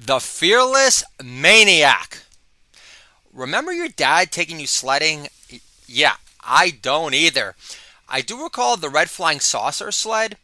The Fearless Maniac. Remember your dad taking you sledding? Yeah, I don't either. I do recall the red flying saucer sled,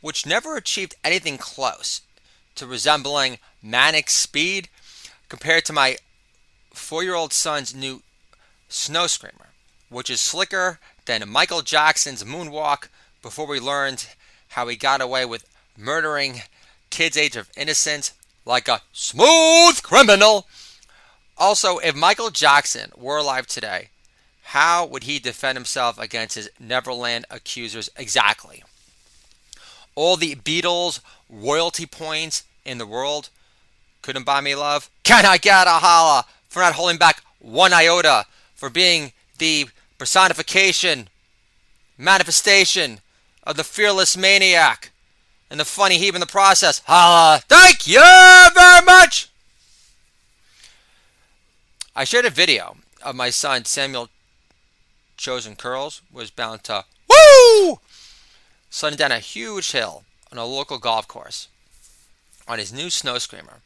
which never achieved anything close to resembling manic speed compared to my 4-year-old son's new snow screamer, which is slicker than Michael Jackson's moonwalk before we learned how he got away with murdering kids' age of innocence like a smooth criminal. Also, if Michael Jackson were alive today, how would he defend himself against his Neverland accusers exactly? All the Beatles royalty points in the world couldn't buy me love. Can I get a holla for not holding back one iota, for being the personification, manifestation of the fearless maniac, and the funny heap in the process? Holla! Thank you very much! I shared a video of my son Samuel Chosen Curls was bound to woo sledding down a huge hill on a local golf course on his new snow screamer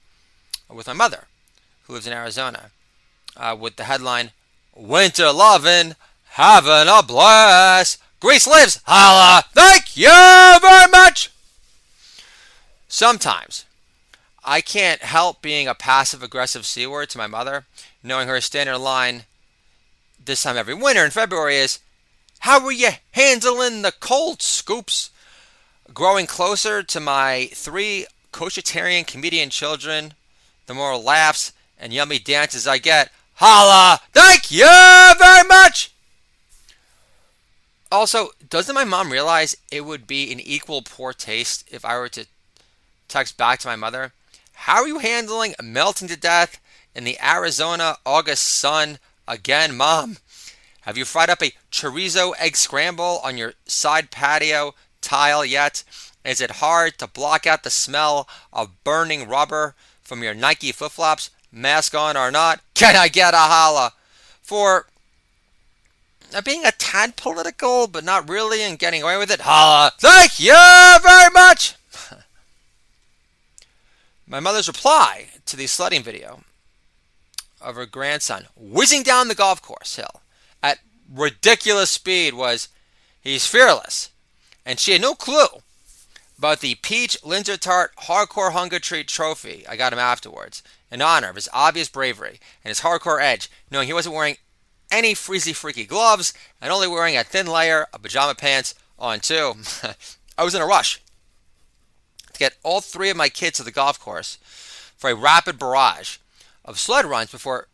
with my mother, who lives in Arizona, with the headline, Winter Lovin', Having a Blast, Greece Lives, Holla, thank you very much! Sometimes I can't help being a passive-aggressive C-word to my mother, knowing her standard line this time every winter in February is, how are you handling the cold scoops? Growing closer to my 3 coachitarian comedian children, the more laughs and yummy dances I get. Holla! Thank you very much! Also, doesn't my mom realize it would be in equal poor taste if I were to text back to my mother, how are you handling melting to death in the Arizona August sun again, Mom? Have you fried up a chorizo egg scramble on your side patio tile yet? Is it hard to block out the smell of burning rubber from your Nike flip-flops, mask on or not? Can I get a holla? For being a tad political, but not really, and getting away with it? Holla! Thank you very much! My mother's reply to the sledding video of her grandson whizzing down the golf course hill at ridiculous speed was, he's fearless. And she had no clue about the Peach Linzer Tart Hardcore Hunger Treat trophy I got him afterwards, in honor of his obvious bravery and his hardcore edge, knowing he wasn't wearing any freezy freaky gloves and only wearing a thin layer of pajama pants on too. I was in a rush to get all 3 of my kids to the golf course for a rapid barrage of sled runs before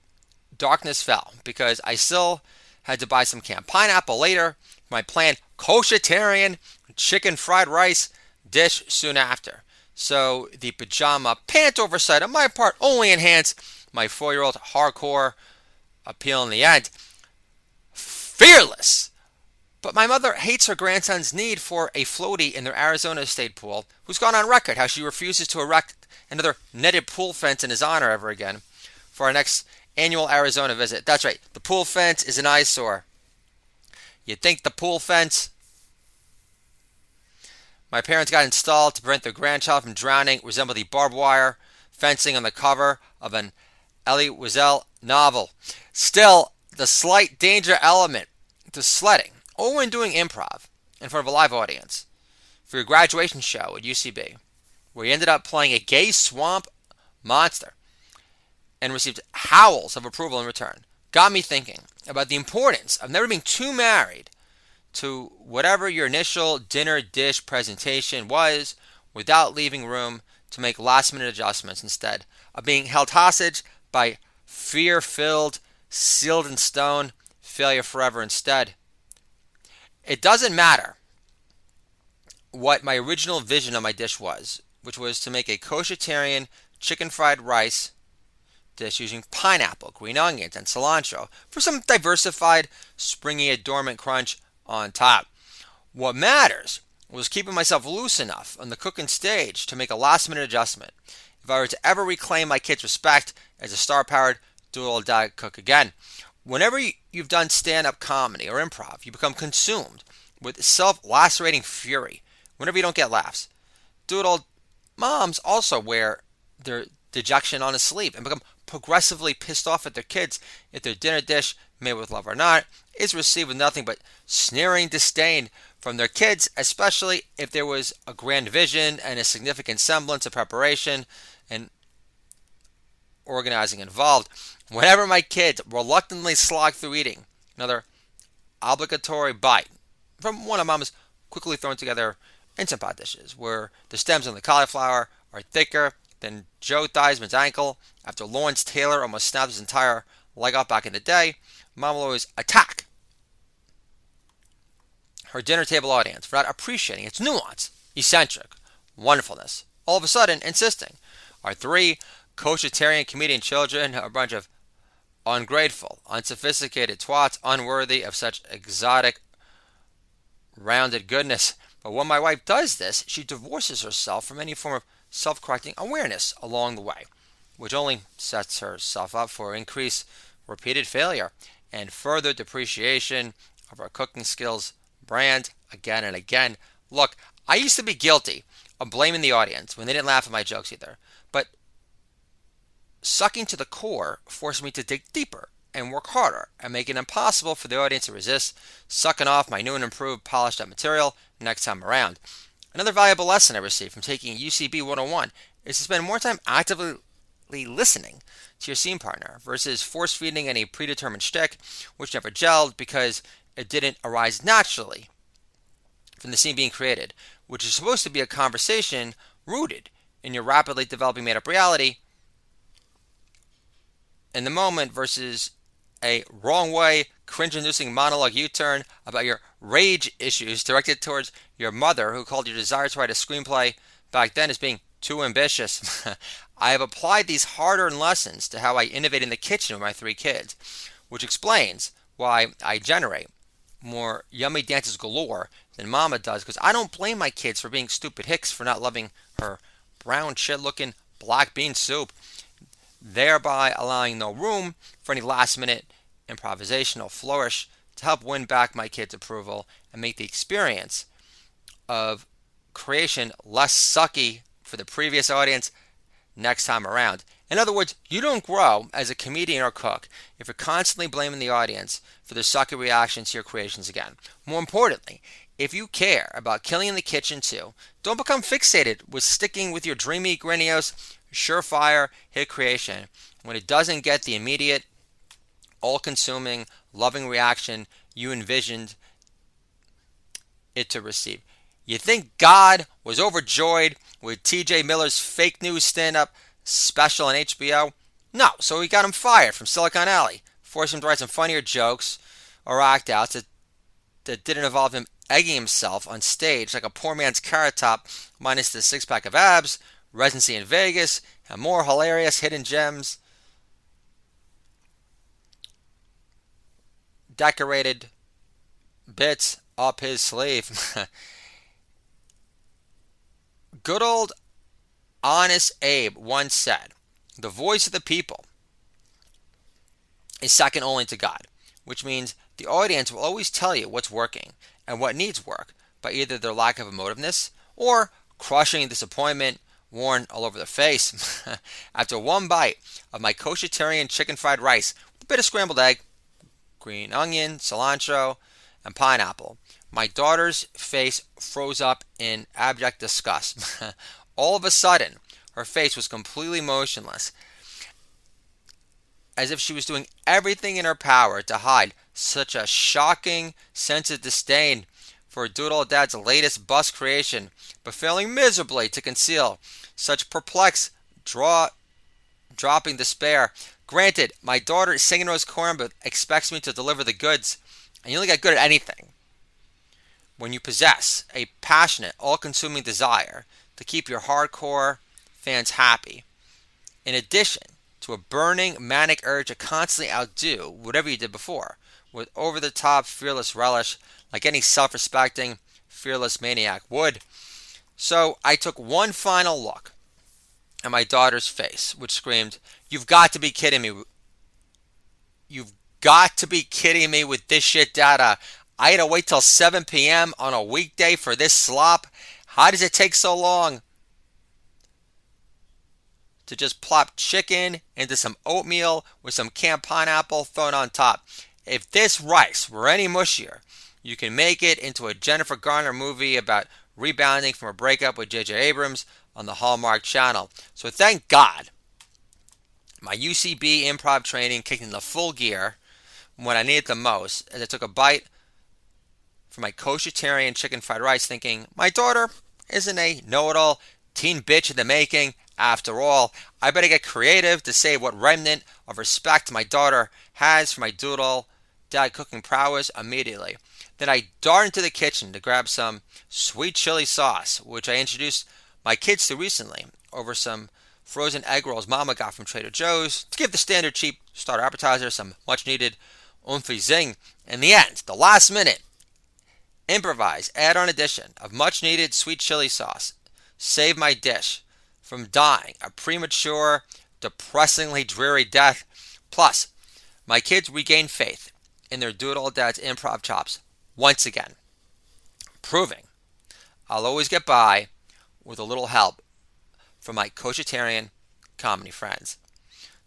darkness fell, because I still had to buy some canned pineapple later for my planned koshitarian chicken fried rice dish soon after. So the pajama pant oversight on my part only enhanced my 4-year-old hardcore appeal in the end. Fearless! But my mother hates her grandson's need for a floaty in their Arizona state pool, who's gone on record how she refuses to erect another netted pool fence in his honor ever again for our next annual Arizona visit. That's right, the pool fence is an eyesore. You'd think the pool fence my parents got installed to prevent their grandchild from drowning resembled the barbed wire fencing on the cover of an Elie Wiesel novel. Still, the slight danger element to sledding, or when doing improv in front of a live audience for your graduation show at UCB, where you ended up playing a gay swamp monster and received howls of approval in return, got me thinking about the importance of never being too married to whatever your initial dinner dish presentation was without leaving room to make last-minute adjustments instead of being held hostage by fear-filled, sealed in stone, failure forever instead. It doesn't matter what my original vision of my dish was, which was to make a koshitarian chicken fried rice dish using pineapple, green onions, and cilantro for some diversified, springy, adornment crunch on top. What matters was keeping myself loose enough on the cooking stage to make a last-minute adjustment if I were to ever reclaim my kids' respect as a star-powered do-it-all-die cook again. Whenever you've done stand-up comedy or improv, you become consumed with self-lacerating fury whenever you don't get laughs. Do-it-all moms also wear their dejection on his sleeve and become progressively pissed off at their kids if their dinner dish, made with love or not, is received with nothing but sneering disdain from their kids, especially if there was a grand vision and a significant semblance of preparation and organizing involved. Whenever my kids reluctantly slog through eating another obligatory bite from one of Mama's quickly thrown together Instant Pot dishes, where the stems on the cauliflower are thicker than Joe Theismann's ankle after Lawrence Taylor almost snapped his entire leg off back in the day, Mom will always attack her dinner table audience for not appreciating its nuance, eccentric wonderfulness, all of a sudden insisting our three coachitarian comedian children are a bunch of ungrateful, unsophisticated twats unworthy of such exotic, rounded goodness. But when my wife does this, she divorces herself from any form of self-correcting awareness along the way, which only sets herself up for increased repeated failure and further depreciation of her cooking skills brand again and again. Look, I used to be guilty of blaming the audience when they didn't laugh at my jokes either, but sucking to the core forced me to dig deeper and work harder and make it impossible for the audience to resist sucking off my new and improved polished up material next time around. Another valuable lesson I received from taking UCB 101 is to spend more time actively listening to your scene partner versus force feeding any predetermined shtick which never gelled because it didn't arise naturally from the scene being created, which is supposed to be a conversation rooted in your rapidly developing made up reality in the moment versus a wrong way, cringe-inducing monologue U-turn about your rage issues directed towards your mother who called your desire to write a screenplay back then as being too ambitious. I have applied these hard-earned lessons to how I innovate in the kitchen with my three kids, which explains why I generate more yummy dances galore than Mama does, because I don't blame my kids for being stupid hicks for not loving her brown shit-looking black bean soup, thereby allowing no room for any last-minute improvisational flourish to help win back my kids' approval and make the experience of creation less sucky for the previous audience next time around. In other words, you don't grow as a comedian or cook if you're constantly blaming the audience for their sucky reactions to your creations again. More importantly, if you care about killing in the kitchen too, don't become fixated with sticking with your dreamy, grandiose, surefire hit creation when it doesn't get the immediate, all-consuming, loving reaction you envisioned it to receive. You think God was overjoyed with TJ Miller's fake news stand-up special on HBO? No, so he got him fired from Silicon Alley, forced him to write some funnier jokes or act outs that didn't involve him egging himself on stage like a poor man's Carrot Top minus the six-pack of abs, residency in Vegas, and more hilarious hidden gems decorated bits up his sleeve. Good old Honest Abe once said, "The voice of the people is second only to God," which means the audience will always tell you what's working and what needs work by either their lack of emotiveness or crushing disappointment worn all over their face. After one bite of my coachitarian chicken fried rice with a bit of scrambled egg, green onion, cilantro, and pineapple, my daughter's face froze up in abject disgust. All of a sudden, her face was completely motionless, as if she was doing everything in her power to hide such a shocking sense of disdain for Doodle Dad's latest bust creation, but failing miserably to conceal such perplexed, dropping despair. Granted, my daughter is singing Rose Corn, but expects me to deliver the goods, and you only get good at anything when you possess a passionate, all-consuming desire to keep your hardcore fans happy, in addition to a burning, manic urge to constantly outdo whatever you did before, with over-the-top, fearless relish, like any self-respecting, fearless maniac would. So I took one final look at my daughter's face, which screamed, "You've got to be kidding me. You've got to be kidding me with this shit, Dada. I had to wait till 7 p.m. on a weekday for this slop. How does it take so long to just plop chicken into some oatmeal with some canned pineapple thrown on top. If this rice were any mushier, you can make it into a Jennifer Garner movie about rebounding from a breakup with J.J. Abrams on the Hallmark Channel. So thank God my UCB improv training kicked into full gear when I needed it the most, as I took a bite from my kosher-tarian chicken fried rice thinking, my daughter isn't a know-it-all teen bitch in the making. After all, I better get creative to save what remnant of respect my daughter has for my doodle dad cooking prowess immediately. Then I dart into the kitchen to grab some sweet chili sauce, which I introduced my kids to recently over some frozen egg rolls Mama got from Trader Joe's to give the standard cheap starter appetizer some much needed oomph zing. In the end, the last minute improvise add-on addition of much needed sweet chili sauce saved my dish from dying a premature, depressingly dreary death. Plus, my kids regained faith in their doodle dad's improv chops once again, proving I'll always get by with a little help from my kosher-tarian comedy friends.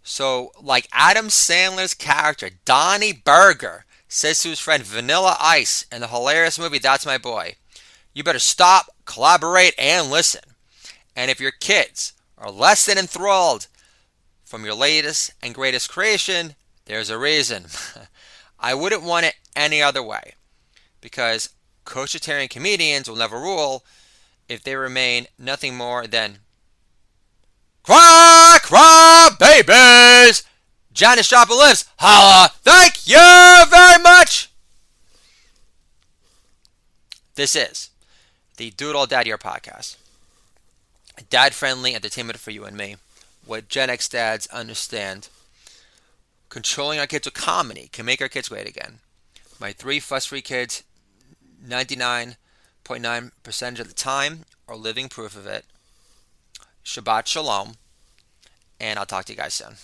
So, like Adam Sandler's character, Donnie Berger, says to his friend Vanilla Ice in the hilarious movie That's My Boy, you better stop, collaborate, and listen. And if your kids are less than enthralled from your latest and greatest creation, there's a reason. I wouldn't want it any other way, because kosher-tarian comedians will never rule if they remain nothing more than cry, cry, babies! Janis Joplin lives. Holla! Thank you very much! This is the Doodle Dad Year Podcast. Dad-friendly entertainment for you and me. What Gen X dads understand. Controlling our kids with comedy can make our kids great again. My 3 fuss-free kids, 99.9% of the time, are living proof of it. Shabbat Shalom. And I'll talk to you guys soon.